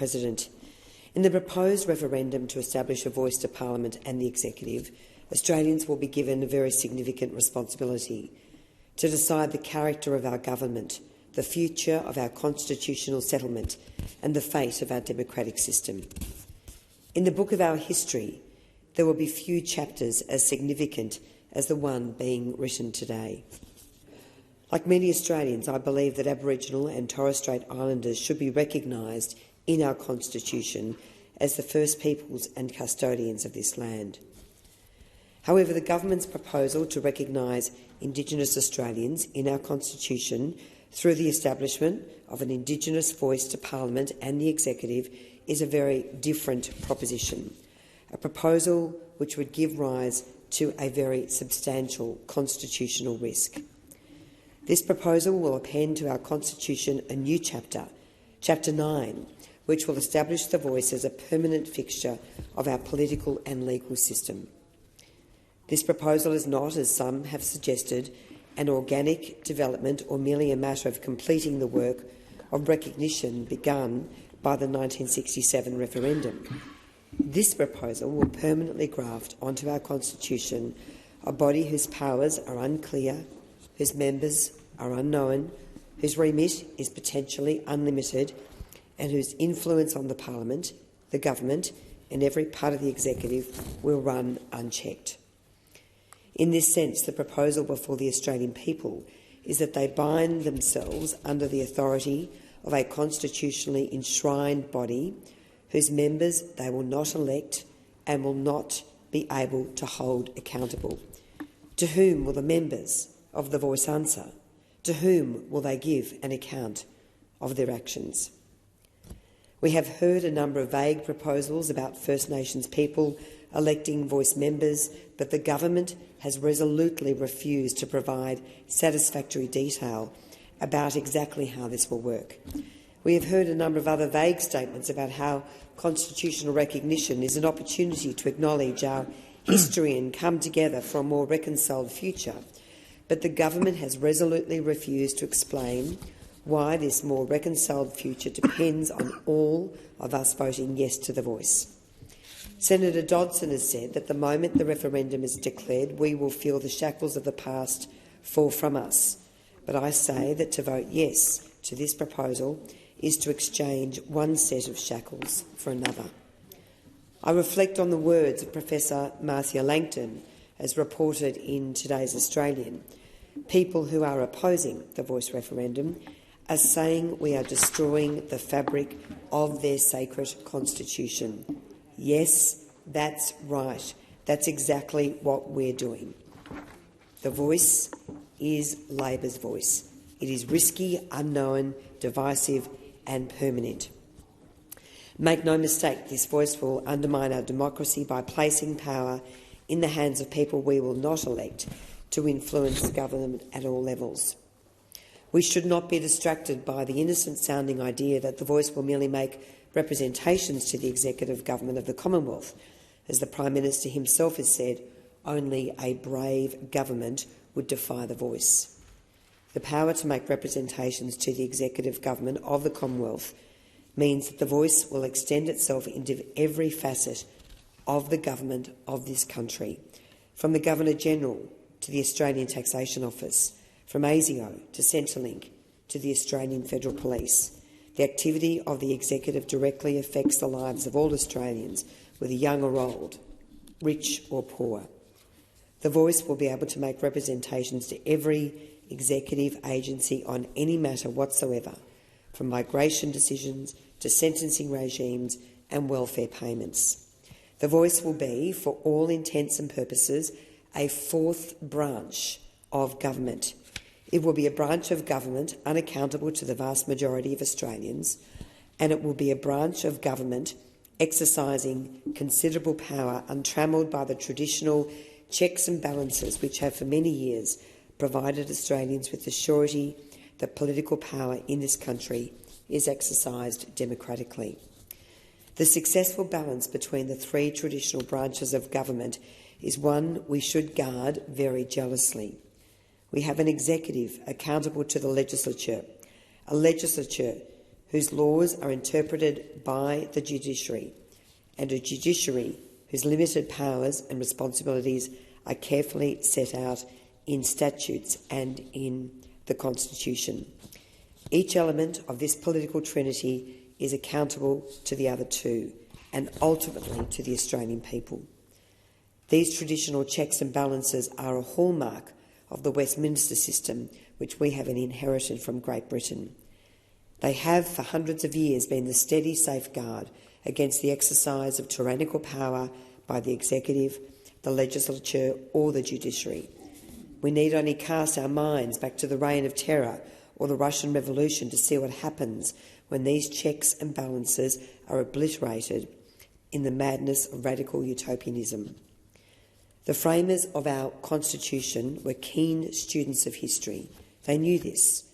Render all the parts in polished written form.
President. In the proposed referendum to establish a voice to Parliament and the Executive, Australians will be given a very significant responsibility to decide the character of our government, the future of our constitutional settlement and the fate of our democratic system. In the book of our history, there will be few chapters as significant as the one being written today. Like many Australians, I believe that Aboriginal and Torres Strait Islanders should be recognised in our Constitution as the First Peoples and custodians of this land. However, the government's proposal to recognise Indigenous Australians in our Constitution through the establishment of an Indigenous voice to Parliament and the Executive is a very different proposition, a proposal which would give rise to a very substantial constitutional risk. This proposal will append to our Constitution a new chapter, Chapter 9, which will establish the voice as a permanent fixture of our political and legal system. This proposal is not, as some have suggested, an organic development or merely a matter of completing the work of recognition begun by the 1967 referendum. This proposal will permanently graft onto our Constitution a body whose powers are unclear, whose members are unknown, whose remit is potentially unlimited, and whose influence on the Parliament, the government and every part of the Executive will run unchecked. In this sense, the proposal before the Australian people is that they bind themselves under the authority of a constitutionally enshrined body whose members they will not elect and will not be able to hold accountable. To whom will the members of the voice answer? To whom will they give an account of their actions? We have heard a number of vague proposals about First Nations people electing voice members, but the government has resolutely refused to provide satisfactory detail about exactly how this will work. We have heard a number of other vague statements about how constitutional recognition is an opportunity to acknowledge our history and come together for a more reconciled future, but the government has resolutely refused to explain why this more reconciled future depends on all of us voting yes to the voice. Senator Dodson has said that the moment the referendum is declared, we will feel the shackles of the past fall from us. But I say that to vote yes to this proposal is to exchange one set of shackles for another. I reflect on the words of Professor Marcia Langton, as reported in today's Australian. People who are opposing the voice referendum are saying we are destroying the fabric of their sacred constitution. Yes, that's right. That's exactly what we're doing. The voice is Labor's voice. It is risky, unknown, divisive and permanent. Make no mistake, this voice will undermine our democracy by placing power in the hands of people we will not elect to influence government at all levels. We should not be distracted by the innocent-sounding idea that the voice will merely make representations to the executive government of the Commonwealth. As the Prime Minister himself has said, only a brave government would defy the voice. The power to make representations to the executive government of the Commonwealth means that the voice will extend itself into every facet of the government of this country, from the Governor-General to the Australian Taxation Office, from ASIO to Centrelink to the Australian Federal Police. The activity of the executive directly affects the lives of all Australians, whether young or old, rich or poor. The voice will be able to make representations to every executive agency on any matter whatsoever, from migration decisions to sentencing regimes and welfare payments. The voice will be, for all intents and purposes, a fourth branch of government. It will be a branch of government unaccountable to the vast majority of Australians, and it will be a branch of government exercising considerable power untrammelled by the traditional checks and balances which have for many years provided Australians with the surety that political power in this country is exercised democratically. The successful balance between the three traditional branches of government is one we should guard very jealously. We have an executive accountable to the legislature, a legislature whose laws are interpreted by the judiciary, and a judiciary whose limited powers and responsibilities are carefully set out in statutes and in the Constitution. Each element of this political trinity is accountable to the other two, and ultimately to the Australian people. These traditional checks and balances are a hallmark of the Westminster system, which we have inherited from Great Britain. They have for hundreds of years been the steady safeguard against the exercise of tyrannical power by the executive, the legislature or the judiciary. We need only cast our minds back to the Reign of Terror or the Russian Revolution to see what happens when these checks and balances are obliterated in the madness of radical utopianism. The framers of our Constitution were keen students of history. They knew this.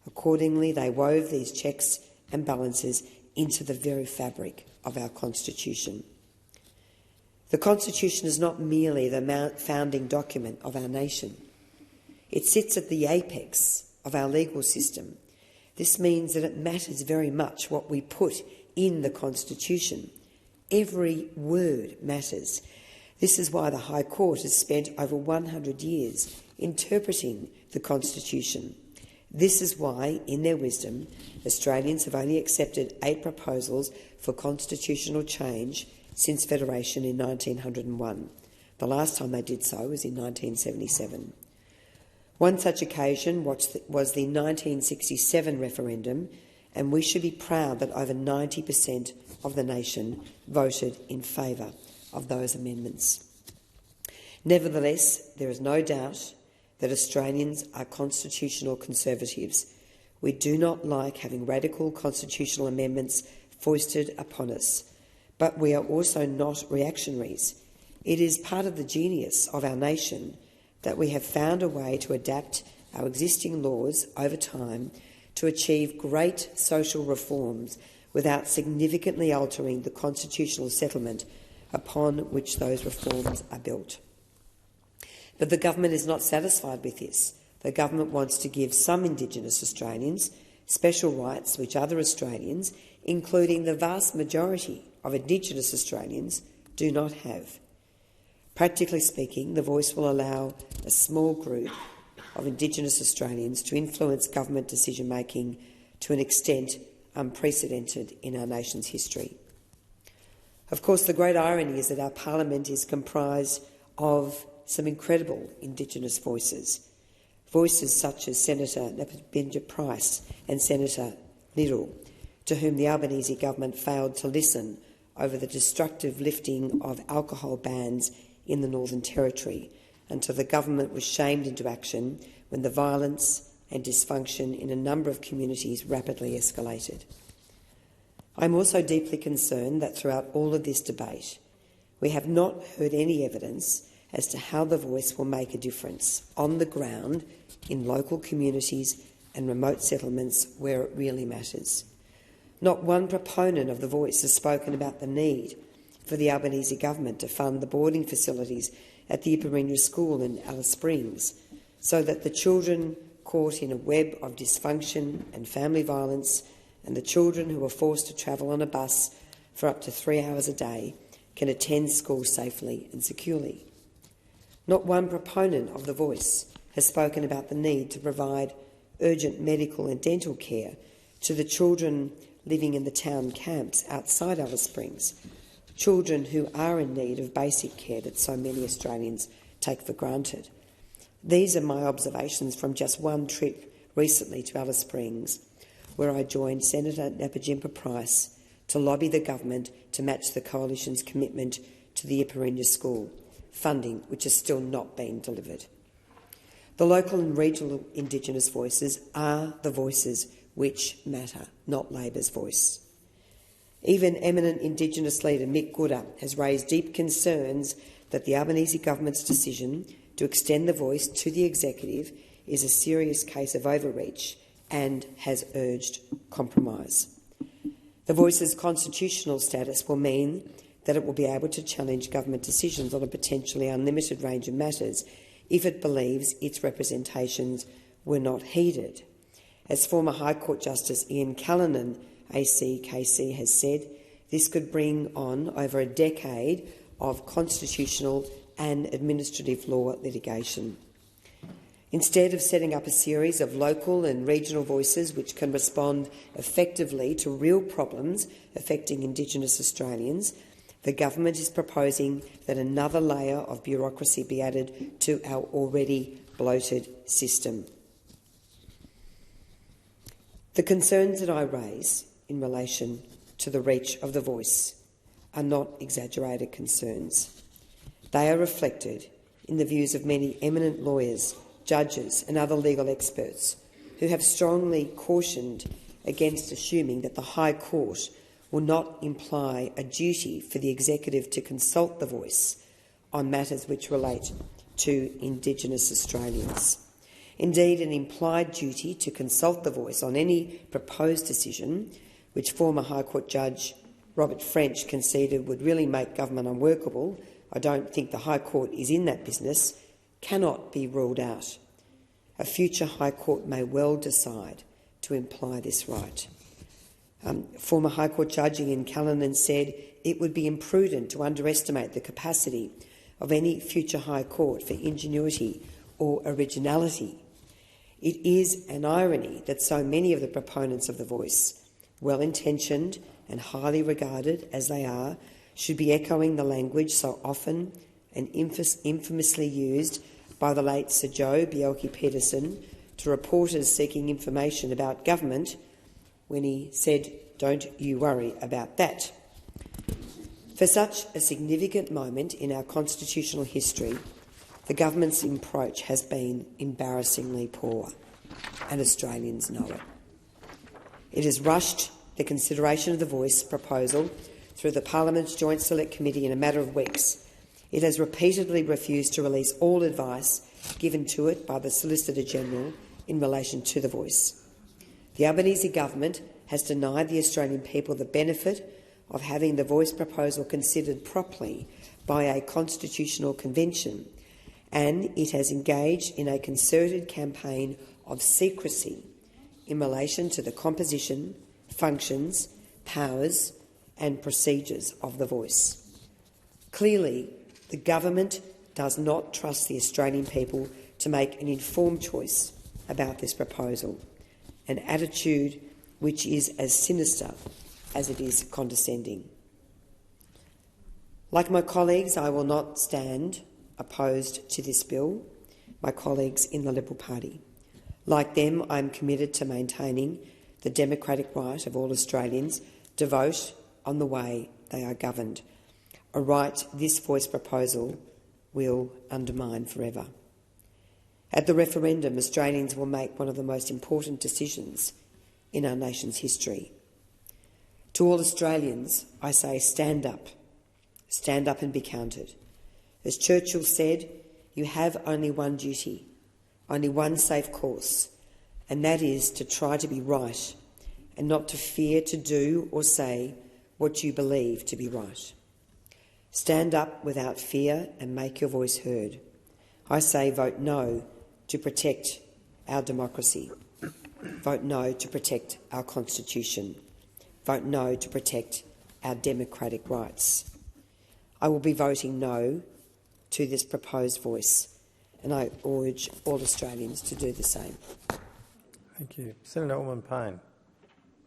Accordingly, they wove these checks and balances into the very fabric of our Constitution. The Constitution is not merely the founding document of our nation. It sits at the apex of our legal system. This means that it matters very much what we put in the Constitution. Every word matters. This is why the High Court has spent over 100 years interpreting the Constitution. This is why, in their wisdom, Australians have only accepted 8 proposals for constitutional change since Federation in 1901. The last time they did so was in 1977. One such occasion was the 1967 referendum, and we should be proud that over 90% of the nation voted in favour of those amendments. Nevertheless, there is no doubt that Australians are constitutional conservatives. We do not like having radical constitutional amendments foisted upon us, but we are also not reactionaries. It is part of the genius of our nation that we have found a way to adapt our existing laws over time to achieve great social reforms without significantly altering the constitutional settlement upon which those reforms are built. But the government is not satisfied with this. The government wants to give some Indigenous Australians special rights which other Australians, including the vast majority of Indigenous Australians, do not have. Practically speaking, the Voice will allow a small group of Indigenous Australians to influence government decision-making to an extent unprecedented in our nation's history. Of course, the great irony is that our parliament is comprised of some incredible Indigenous voices, voices such as Senator Napiginja Price and Senator Liddle, to whom the Albanese government failed to listen over the destructive lifting of alcohol bans in the Northern Territory, until the government was shamed into action when the violence and dysfunction in a number of communities rapidly escalated. I'm also deeply concerned that throughout all of this debate, we have not heard any evidence as to how the Voice will make a difference on the ground in local communities and remote settlements where it really matters. Not one proponent of the Voice has spoken about the need for the Albanese government to fund the boarding facilities at the Aboriginal school in Alice Springs, so that the children caught in a web of dysfunction and family violence, and the children who are forced to travel on a bus for up to 3 hours a day, can attend school safely and securely. Not one proponent of the Voice has spoken about the need to provide urgent medical and dental care to the children living in the town camps outside Alice Springs, children who are in need of basic care that so many Australians take for granted. These are my observations from just one trip recently to Alice Springs, where I joined Senator Napiginja Price to lobby the government to match the Coalition's commitment to the Aboriginal school, funding which has still not been delivered. The local and regional Indigenous voices are the voices which matter, not Labor's voice. Even eminent Indigenous leader Mick Gooder has raised deep concerns that the Albanese government's decision to extend the Voice to the executive is a serious case of overreach and has urged compromise. The Voice's constitutional status will mean that it will be able to challenge government decisions on a potentially unlimited range of matters if it believes its representations were not heeded. As former High Court Justice Ian Callanan ACKC has said, this could bring on over a decade of constitutional and administrative law litigation. Instead of setting up a series of local and regional voices which can respond effectively to real problems affecting Indigenous Australians, the government is proposing that another layer of bureaucracy be added to our already bloated system. The concerns that I raise in relation to the reach of the voice are not exaggerated concerns. They are reflected in the views of many eminent lawyers, judges and other legal experts who have strongly cautioned against assuming that the High Court will not imply a duty for the executive to consult the voice on matters which relate to Indigenous Australians. Indeed, an implied duty to consult the voice on any proposed decision, which former High Court Judge Robert French conceded would really make government unworkable — I don't think the High Court is in that business — cannot be ruled out. A future High Court may well decide to imply this right. Former High Court Judge Ian Callanan said it would be imprudent to underestimate the capacity of any future High Court for ingenuity or originality. It is an irony that so many of the proponents of the voice, well-intentioned and highly regarded as they are, should be echoing the language so often and infamously used by the late Sir Joe Bjelke-Petersen to reporters seeking information about government when he said, "Don't you worry about that." For such a significant moment in our constitutional history, the government's approach has been embarrassingly poor, and Australians know it. It has rushed the consideration of the voice proposal through the Parliament's Joint Select Committee in a matter of weeks. It has repeatedly refused to release all advice given to it by the Solicitor-General in relation to the voice. The Albanese government has denied the Australian people the benefit of having the voice proposal considered properly by a constitutional convention, and it has engaged in a concerted campaign of secrecy in relation to the composition, functions, powers and procedures of the voice. Clearly, the government does not trust the Australian people to make an informed choice about this proposal, an attitude which is as sinister as it is condescending. Like my colleagues, I will not stand opposed to this bill, my colleagues in the Liberal Party. Like them, I am committed to maintaining the democratic right of all Australians to vote on the way they are governed, a right this voice proposal will undermine forever. At the referendum, Australians will make one of the most important decisions in our nation's history. To all Australians, I say stand up and be counted. As Churchill said, you have only one duty, only one safe course, and that is to try to be right and not to fear to do or say what you believe to be right. Stand up without fear and make your voice heard. I say vote no to protect our democracy. Vote no to protect our Constitution. Vote no to protect our democratic rights. I will be voting no to this proposed voice, and I urge all Australians to do the same. Thank you. Senator Ullman Payne.